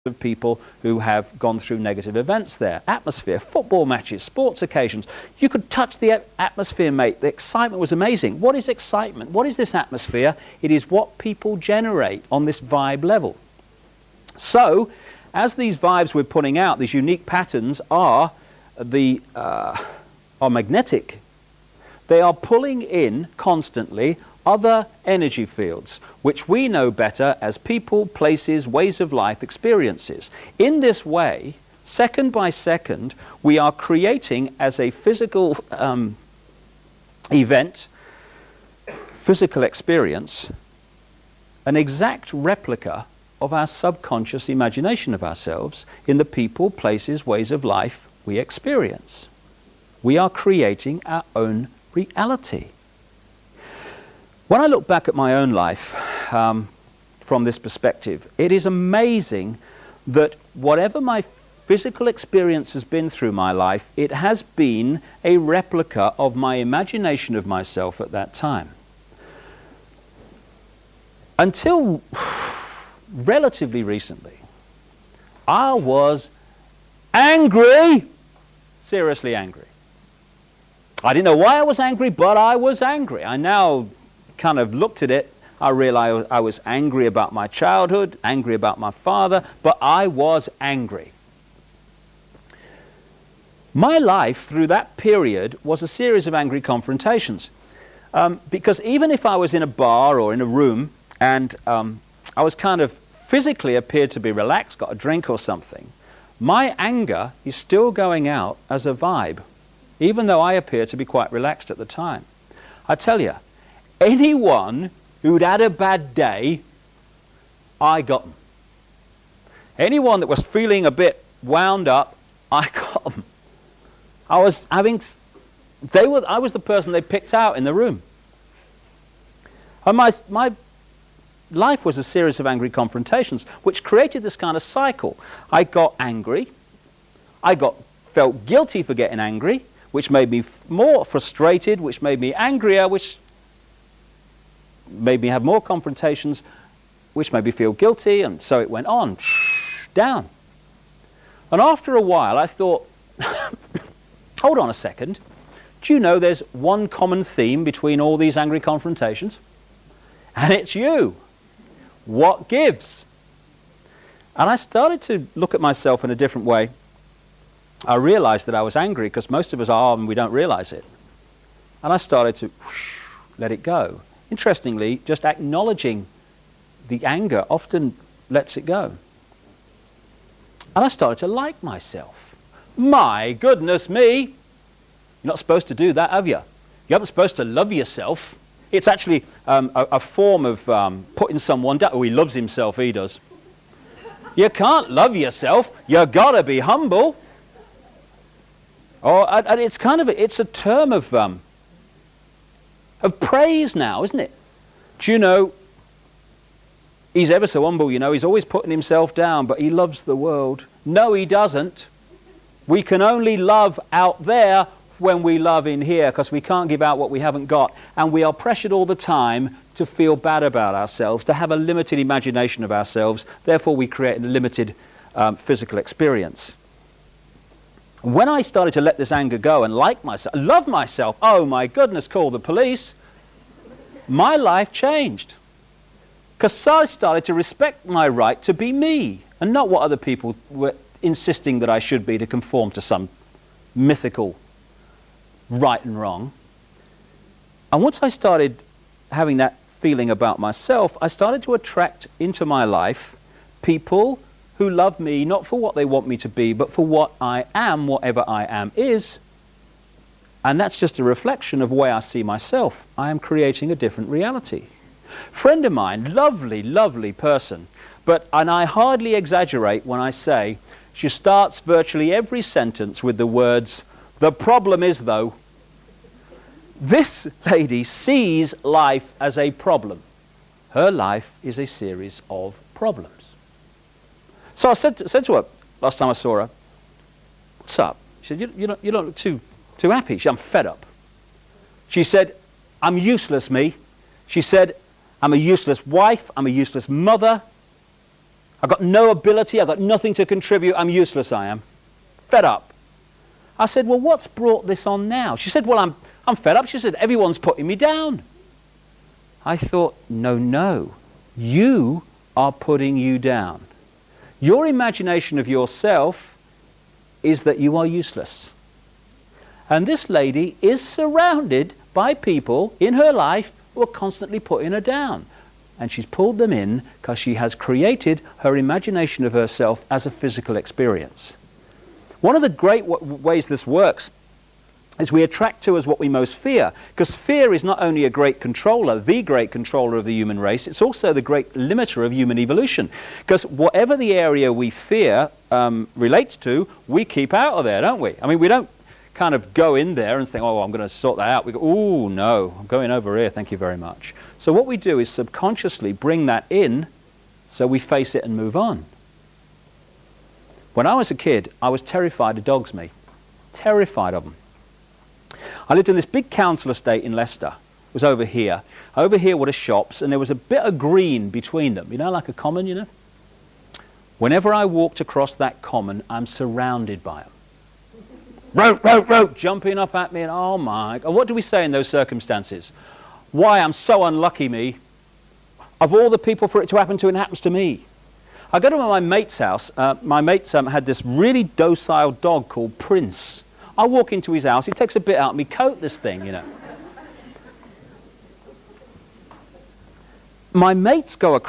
of people who have gone through negative events there. Atmosphere, football matches, sports occasions. You could touch the atmosphere, mate. The excitement was amazing. What is excitement? What is this atmosphere? It is what people generate on this vibe level. So, as these vibes we're putting out, these unique patterns are magnetic. They are pulling in constantly other energy fields, which we know better as people, places, ways of life, experiences. In this way, second by second, we are creating as a physical event, physical experience, an exact replica of our subconscious imagination of ourselves in the people, places, ways of life we experience. We are creating our own reality. When I look back at my own life from this perspective, it is amazing that whatever my physical experience has been through my life, it has been a replica of my imagination of myself at that time. Until relatively recently, I was angry, seriously angry. I didn't know why I was angry, but I was angry. I now kind of looked at it, I realized I was angry about my childhood, angry about my father, but I was angry. My life through that period was a series of angry confrontations. Because even if I was in a bar or in a room and I was kind of physically appeared to be relaxed, got a drink or something, my anger is still going out as a vibe, even though I appear to be quite relaxed at the time. I tell you, anyone who'd had a bad day, I got them. Anyone that was feeling a bit wound up, I got them. I was the person they picked out in the room. And my life was a series of angry confrontations, which created this kind of cycle. I got angry. Felt guilty for getting angry, which made me more frustrated, which made me angrier, which made me have more confrontations, which made me feel guilty, and so it went on, down. And after a while, I thought, hold on a second, do you know there's one common theme between all these angry confrontations? And it's you. What gives? And I started to look at myself in a different way. I realized that I was angry because most of us are and we don't realize it. And I started to let it go. Interestingly, just acknowledging the anger often lets it go. And I started to like myself. My goodness me! You're not supposed to do that, have you? You aren't supposed to love yourself. It's actually a form of putting someone down. Oh, he loves himself, he does. You can't love yourself. You've got to be humble. And it's kind of it's a term of praise now, isn't it? Do you know, he's ever so humble, you know, he's always putting himself down, but he loves the world. No, he doesn't. We can only love out there when we love in here, because we can't give out what we haven't got. And we are pressured all the time to feel bad about ourselves, to have a limited imagination of ourselves. Therefore, we create a limited physical experience. When I started to let this anger go and like myself, love myself, oh my goodness, call the police, my life changed. Because I started to respect my right to be me, and not what other people were insisting that I should be to conform to some mythical right and wrong. And once I started having that feeling about myself, I started to attract into my life people who love me not for what they want me to be, but for what I am, whatever I am is. And that's just a reflection of the way I see myself. I am creating a different reality. Friend of mine, lovely, lovely person, and I hardly exaggerate when I say she starts virtually every sentence with the words, "The problem is though." This lady sees life as a problem. Her life is a series of problems. So I said to her, last time I saw her, "What's up?" She said, you don't look too happy." She said, "I'm fed up." She said, "I'm useless, me." She said, "I'm a useless wife, I'm a useless mother, I've got no ability, I've got nothing to contribute, I'm useless, I am. Fed up. I said, well, what's brought this on now? She said, well, I'm fed up. She said, everyone's putting me down. I thought, no, you are putting you down. Your imagination of yourself is that you are useless. And this lady is surrounded by people in her life who are constantly putting her down. And she's pulled them in because she has created her imagination of herself as a physical experience. One of the great ways this works is we attract to us what we most fear, because fear is not only a great controller, the great controller of the human race, it's also the great limiter of human evolution. Because whatever the area we fear relates to, we keep out of there, don't we? I mean, we don't kind of go in there and think, oh, I'm going to sort that out. We go, oh, no, I'm going over here, thank you very much. So what we do is subconsciously bring that in so we face it and move on. When I was a kid, I was terrified of dogs, me. Terrified of them. I lived in this big council estate in Leicester. It was over here. Over here were the shops, and there was a bit of green between them. You know, like a common, you know? Whenever I walked across that common, I'm surrounded by them. Row, jumping up at me, and oh my God. What do we say in those circumstances? Why, I'm so unlucky, me. Of all the people for it to happen to, it happens to me. I go to my mate's house. My mate had this really docile dog called Prince. I walk into his house, he takes a bit out of me coat, this thing, you know. My mates go across